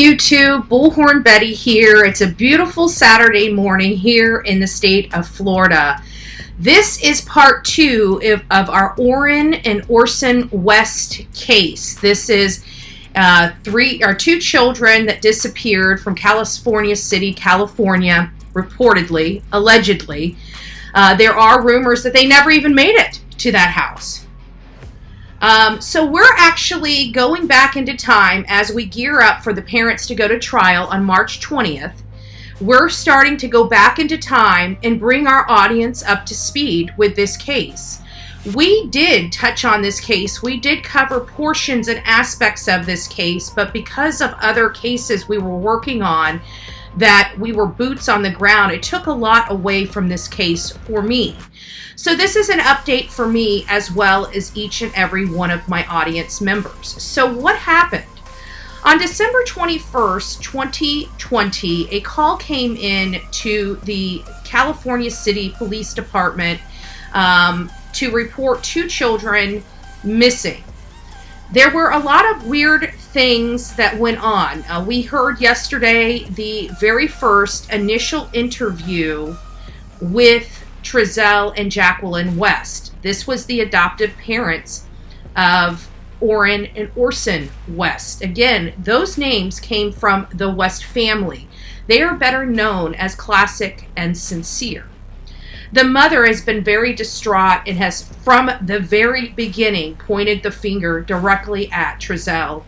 YouTube, BULLHORNBETTY here. It's a beautiful Saturday morning here in the state of Florida. This is part 2 of our Orrin and Orson West case. This is two children that disappeared from California City, California, reportedly, allegedly. There are rumors that they never even made it to that house. So we're actually going back into time as we gear up for the parents to go to trial on March 20th. We're starting to go back into time and bring our audience up to speed with this case. We did touch on this case. We did cover portions and aspects of this case, but because of other cases we were working on that we were boots on the ground, it took a lot away from this case for me. So this is an update for me as well as each and every one of my audience members. So what happened? On December 21st, 2020, a call came in to the California City Police Department to report 2 children missing. There were a lot of weird things that went on. We heard yesterday the very first initial interview with Trezell and Jacqueline West. This was the adoptive parents of Orrin and Orson West. Again, those names came from the West family. They are better known as Classic and Cincere. The mother has been very distraught and has, from the very beginning, pointed the finger directly at Trezell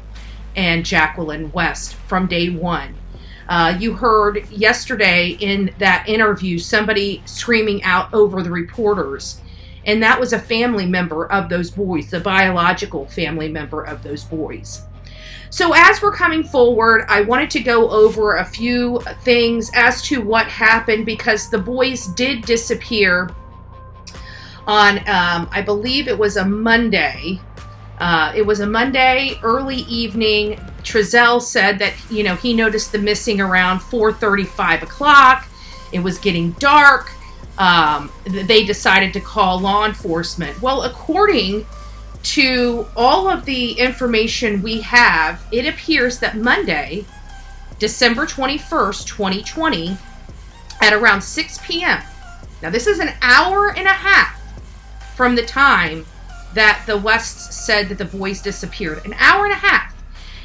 and Jacqueline West from day one. You heard yesterday in that interview somebody screaming out over the reporters, and that was a family member of those boys, the biological family member of those boys. So as we're coming forward, I wanted to go over a few things as to what happened, because the boys did disappear on, I believe it was a Monday. It was a Monday early evening. Trezell said that, he noticed the missing around 4:30, 5 o'clock. It was getting dark. They decided to call law enforcement. Well, according to all of the information we have, it appears that Monday, December 21st, 2020, at around 6 p.m. Now, this is an hour and a half from the time that the Wests said that the boys disappeared. An hour and a half.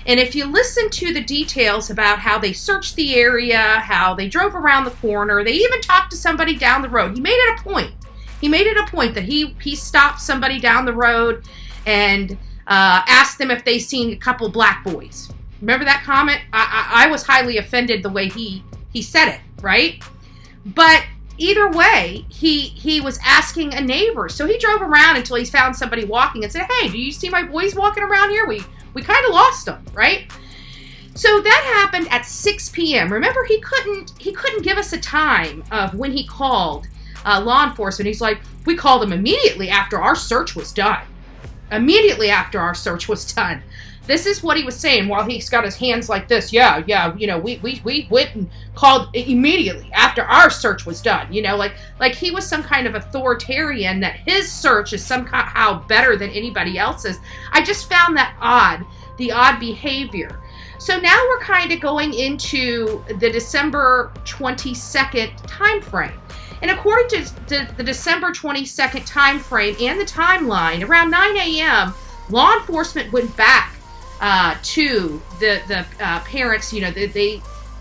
And if you listen to the details about how they searched the area, how they drove around the corner, they even talked to somebody down the road. He made it a point. He made it a point that he stopped somebody down the road and asked them if they seen a couple black boys. Remember that comment? I was highly offended the way he said it, right? But either way, he was asking a neighbor. So he drove around until he found somebody walking and said, "Hey, do you see my boys walking around here? We kind of lost them," right? So that happened at 6 p.m. Remember, he couldn't give us a time of when he called law enforcement. He's like, "We called them immediately after our search was done." Immediately after our search was done. This is what he was saying while he's got his hands like this. Yeah, we went and called immediately after our search was done. Like he was some kind of authoritarian, that his search is somehow better than anybody else's. I just found that odd, the odd behavior. So now we're kind of going into the December 22nd time frame. And according to the December 22nd time frame and the timeline, around 9 a.m., law enforcement went back to the parents.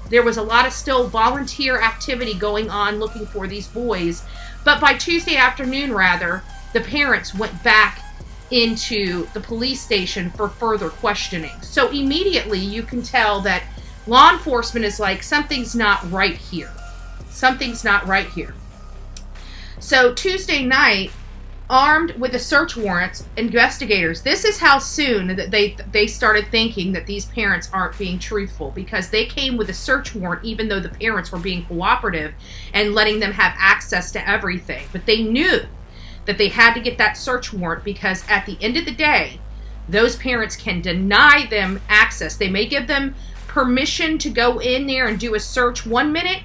There was a lot of still volunteer activity going on looking for these boys. But by Tuesday afternoon, the parents went back into the police station for further questioning. So immediately you can tell that law enforcement is like, something's not right here. Something's not right here. So Tuesday night, armed with the search warrants, investigators, this is how soon that they started thinking that these parents aren't being truthful, because they came with a search warrant even though the parents were being cooperative and letting them have access to everything. But they knew that they had to get that search warrant, because at the end of the day, those parents can deny them access. They may give them permission to go in there and do a search 1 minute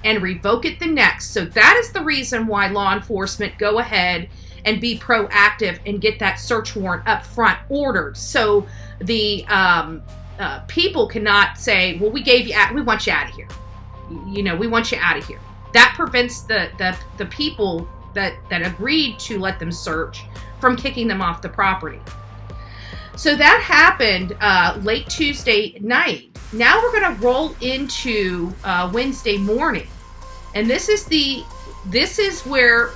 and revoke it the next. So that is the reason why law enforcement go ahead and be proactive and get that search warrant up front ordered. So the people cannot say, well, we want you out of here. We want you out of here. That prevents the people that agreed to let them search from kicking them off the property. So that happened late Tuesday night. Now we're going to roll into Wednesday morning. And this is where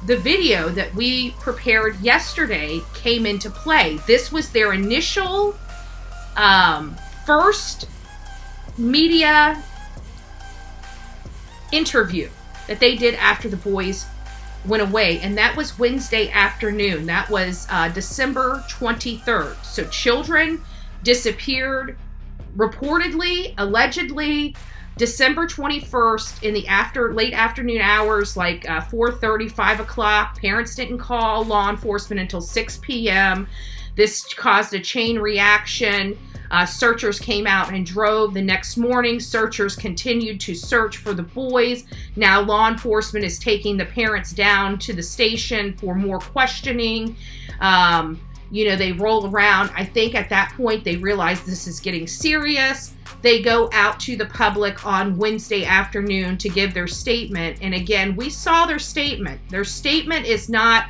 the video that we prepared yesterday came into play. This was their initial first media interview that they did after the boys went away, and that was Wednesday afternoon. That was December 23rd. So children disappeared reportedly, allegedly, December 21st in the late afternoon hours, like 4:30, 5 o'clock. Parents didn't call law enforcement until 6 p.m. This caused a chain reaction. Searchers came out and drove. The next morning, searchers continued to search for the boys. Now law enforcement is taking the parents down to the station for more questioning. They roll around. I think at that point they realize this is getting serious. They go out to the public on Wednesday afternoon to give their statement. And again, we saw their statement. Their statement is not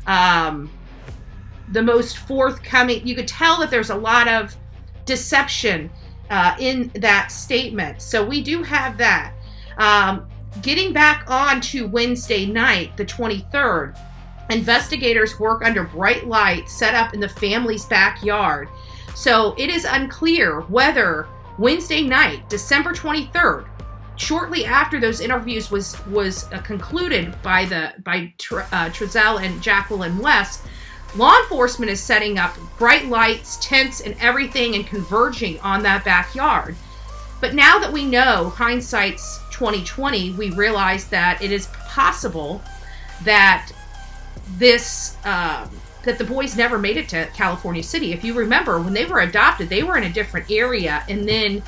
the most forthcoming. You could tell that there's a lot of deception in that statement. So we do have that. Getting back on to Wednesday night, the 23rd, investigators work under bright light set up in the family's backyard. So it is unclear whether Wednesday night, December 23rd, shortly after those interviews was concluded by Trezell and Jacqueline West, law enforcement is setting up bright lights, tents, and everything and converging on that backyard. But now that we know, hindsight's 2020, we realize that it is possible that that the boys never made it to California City. If you remember, when they were adopted, they were in a different area, and then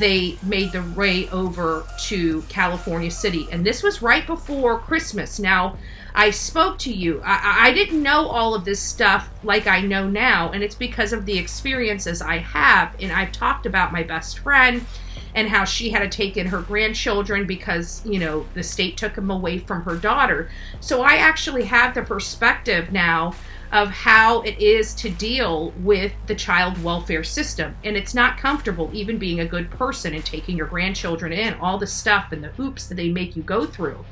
they made the way over to California City. And this was right before Christmas. Now, I spoke to you. I didn't know all of this stuff like I know now, and it's because of the experiences I have. And I've talked about my best friend and how she had to take in her grandchildren because, the state took them away from her daughter. So I actually have the perspective now of how it is to deal with the child welfare system. And it's not comfortable even being a good person and taking your grandchildren in, all the stuff and the hoops that they make you go through.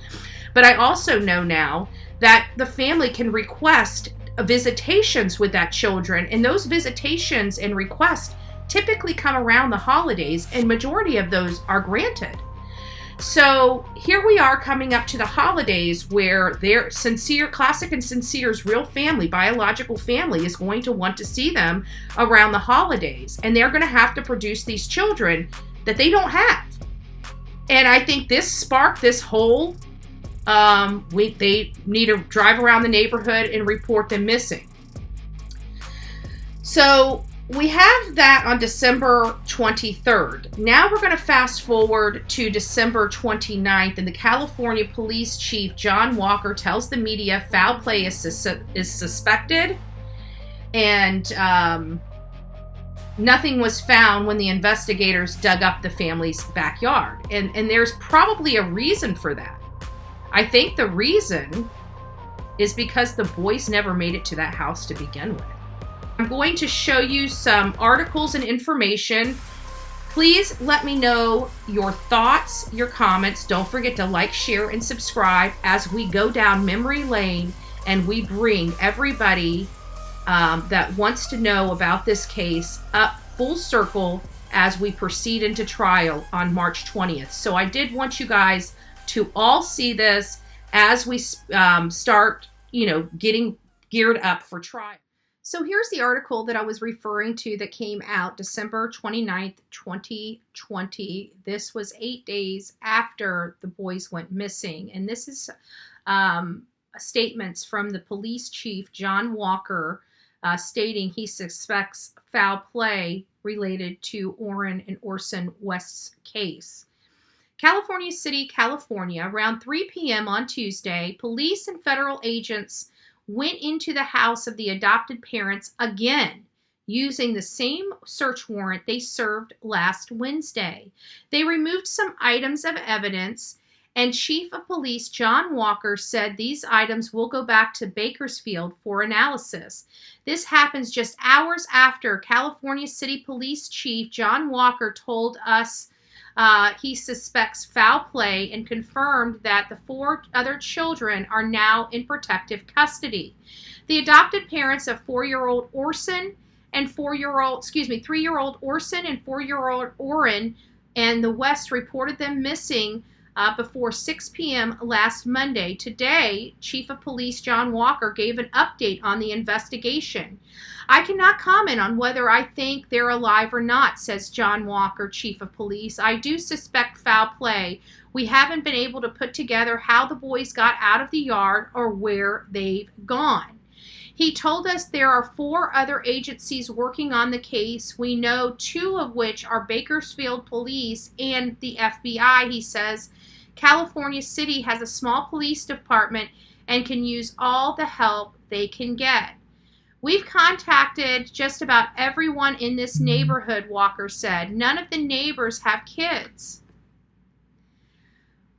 But I also know now that the family can request visitations with that children, and those visitations and requests typically come around the holidays, and majority of those are granted. So here we are coming up to the holidays where their Classic and Cincere's real family, biological family, is going to want to see them around the holidays. And they're going to have to produce these children that they don't have. And I think this sparked this whole, they need to drive around the neighborhood and report them missing. So we have that on December 23rd. Now we're going to fast forward to December 29th, and the California Police Chief, John Walker, tells the media foul play is suspected, and nothing was found when the investigators dug up the family's backyard. And there's probably a reason for that. I think the reason is because the boys never made it to that house to begin with. I'm going to show you some articles and information. Please let me know your thoughts, your comments. Don't forget to like, share, and subscribe as we go down memory lane and we bring everybody that wants to know about this case up full circle as we proceed into trial on March 20th. So I did want you guys to all see this as we start, getting geared up for trial. So here's the article that I was referring to that came out December 29th, 2020. This was 8 days after the boys went missing. And this is statements from the police chief, John Walker, stating he suspects foul play related to Orrin and Orson West's case. California City, California, around 3 p.m. on Tuesday, police and federal agents went into the house of the adopted parents again, using the same search warrant they served last Wednesday. They removed some items of evidence, and Chief of Police John Walker said these items will go back to Bakersfield for analysis. This happens just hours after California City Police Chief John Walker told us he suspects foul play and confirmed that the 4 other children are now in protective custody. The adopted parents of 3-year-old Orson and 4-year-old Orrin and the West reported them missing before 6 p.m. last Monday. Today, Chief of Police John Walker gave an update on the investigation. I cannot comment on whether I think they're alive or not, says John Walker, Chief of Police. I do suspect foul play. We haven't been able to put together how the boys got out of the yard or where they've gone. He told us there are 4 other agencies working on the case. We know 2 of which are Bakersfield Police and the FBI. He says California City has a small police department and can use all the help they can get. We've contacted just about everyone in this neighborhood, Walker said. None of the neighbors have kids.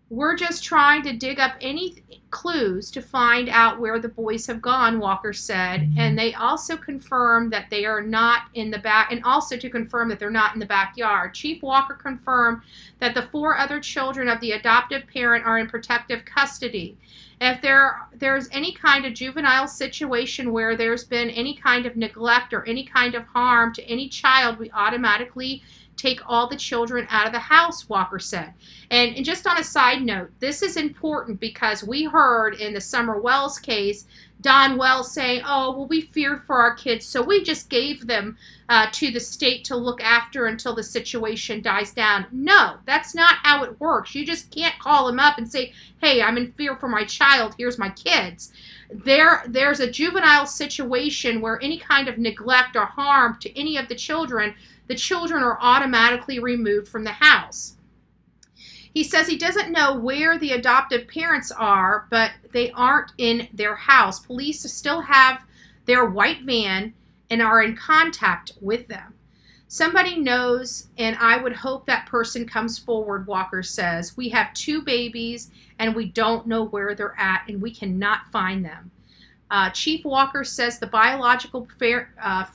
We're just trying to dig up any clues to find out where the boys have gone, Walker said. And they also confirmed that they are not in the back, and also to confirm that they're not in the backyard. Chief Walker confirmed that the 4 other children of the adoptive parent are in protective custody. If there's any kind of juvenile situation where there's been any kind of neglect or any kind of harm to any child, we automatically take all the children out of the house, Walker said. And just on a side note, this is important because we heard in the Summer Wells case, Don Wells saying, oh, well, we feared for our kids, so we just gave them to the state to look after until the situation dies down. No, that's not how it works. You just can't call them up and say, hey, I'm in fear for my child, here's my kids. There's a juvenile situation where any kind of neglect or harm to any of the children are automatically removed from the house. He says he doesn't know where the adoptive parents are, but they aren't in their house. Police still have their white van and are in contact with them. Somebody knows, and I would hope that person comes forward, Walker says. We have 2 babies, and we don't know where they're at, and we cannot find them. Chief Walker says the biological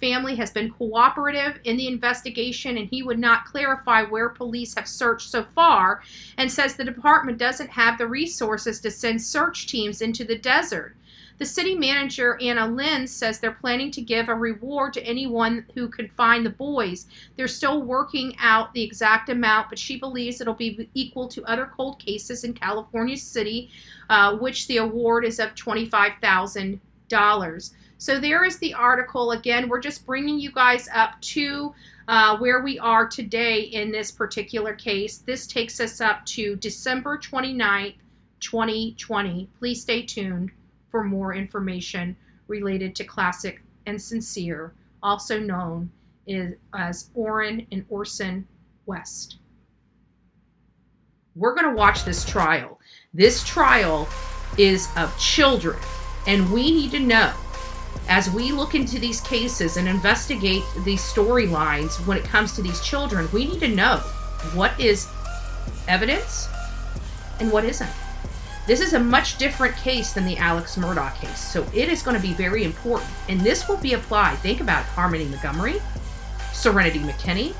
family has been cooperative in the investigation, and he would not clarify where police have searched so far, and says the department doesn't have the resources to send search teams into the desert. The city manager, Anna Lynn, says they're planning to give a reward to anyone who could find the boys. They're still working out the exact amount, but she believes it'll be equal to other cold cases in California City, which the award is of $25,000. So there is the article. Again, we're just bringing you guys up to where we are today in this particular case. This takes us up to December 29th, 2020. Please stay tuned for more information related to Classic and Cincere, also known as Orrin and Orson West. We're going to watch this trial. This trial is of children, and we need to know, as we look into these cases and investigate these storylines when it comes to these children, we need to know what is evidence and what isn't. This is a much different case than the Alex Murdaugh case, so it is going to be very important. And this will be applied. Think about Harmony Montgomery, Serenity McKinney,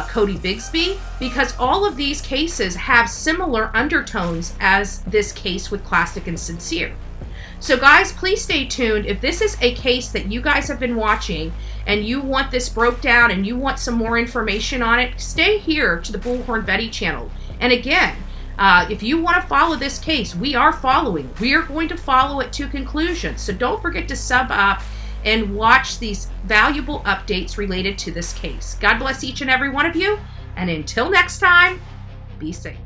Cody Bigsby, because all of these cases have similar undertones as this case with Classic and Cincere. So guys, please stay tuned. If this is a case that you guys have been watching and you want this broke down and you want some more information on it, stay here to the Bullhorn Betty channel. And again, if you want to follow this case, we are following. We are going to follow it to conclusion. So don't forget to sub up and watch these valuable updates related to this case. God bless each and every one of you. And until next time, be safe.